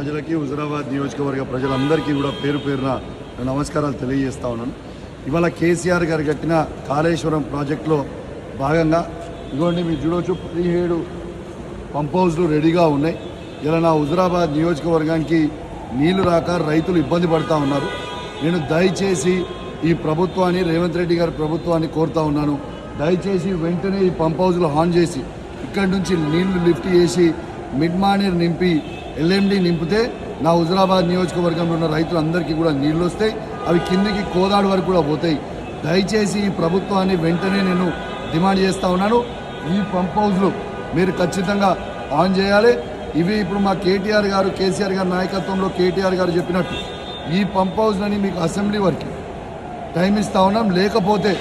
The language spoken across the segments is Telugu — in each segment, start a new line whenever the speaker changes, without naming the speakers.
ప్రజలకి హుజురాబాద్ నియోజకవర్గ ప్రజలందరికీ కూడా పేరు పేరున నమస్కారాలు తెలియజేస్తా ఉన్నాను. ఇవాళ కేసీఆర్ గారు కట్టిన కాళేశ్వరం ప్రాజెక్టులో భాగంగా ఇదిగోండి మీరు చూడవచ్చు 17 పంప్ హౌస్లు రెడీగా ఉన్నాయి. ఇలా నా హుజురాబాద్ నియోజకవర్గానికి నీళ్లు రాక రైతులు ఇబ్బంది పడుతూ ఉన్నారు. నేను దయచేసి ఈ ప్రభుత్వాన్ని, రేవంత్ రెడ్డి గారి ప్రభుత్వాన్ని కోరుతా ఉన్నాను, దయచేసి వెంటనే ఈ పంప్ హౌస్లు ఆన్ చేసి ఇక్కడి నుంచి నీళ్లు లిఫ్ట్ చేసి మిడ్ మానేర్ నింపి ఎల్ఎండి నింపితే నా హుజురాబాద్ నియోజకవర్గంలో ఉన్న రైతులందరికీ కూడా నీళ్లు వస్తాయి. అవి కిందికి కోదాడు వరకు కూడా పోతాయి. దయచేసి ఈ ప్రభుత్వాన్ని వెంటనే నేను డిమాండ్ చేస్తూ ఉన్నాను. ఈ పంప్ హౌస్లు మీరు ఖచ్చితంగా ఆన్ చేయాలి. ఇవి ఇప్పుడు మా కేటీఆర్ గారు, కేసీఆర్ గారి నాయకత్వంలో కేటీఆర్ గారు చెప్పినట్టు ఈ పంప్ హౌస్లని మీకు అసెంబ్లీ వరకు టైం ఇస్తూ ఉన్నాం. లేకపోతే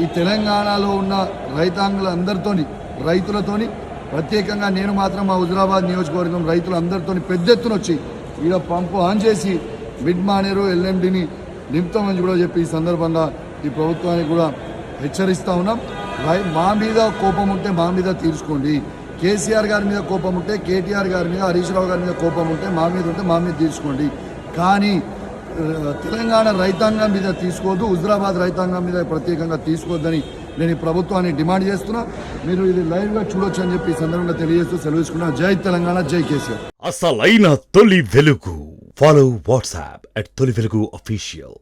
ఈ తెలంగాణలో ఉన్న రైతాంగులందరితోని, రైతులతోని ప్రత్యేకంగా నేను మాత్రం మా హుజురాబాద్ నియోజకవర్గం రైతులందరితో పెద్ద ఎత్తున వచ్చి ఈడ పంపు ఆన్ చేసి మిడ్ మానేరు ఎల్ఎండిని నింపుతామని కూడా చెప్పి ఈ సందర్భంగా ఈ ప్రభుత్వానికి కూడా హెచ్చరిస్తూ ఉన్నాం. మా మీద కోపం ఉంటే మా మీద తీర్చుకోండి. కేసీఆర్ గారి మీద కోపం ఉంటే, కేటీఆర్ గారి మీద, హరీష్ రావు గారి మీద కోపం ఉంటే మా మీద ఉంటే మా మీద తీర్చుకోండి. కానీ తెలంగాణ రైతాంగం మీద తీసుకోవద్దు, హుజురాబాద్ రైతాంగం మీద ప్రత్యేకంగా తీసుకోవద్దని నేను ఈ ప్రభుత్వాన్ని డిమాండ్ చేస్తున్నా. మీరు ఇది లైవ్ గా చూడొచ్చు అని చెప్పి ఈ సందర్భంగా తెలియజేస్తూ సెలవుకున్నా. జై తెలంగాణ, జై కేసీఆర్.
అసలైన తొలి వెలుగు. ఫాలో వాట్సాప్ @తొలి వెలుగు అఫీషియల్.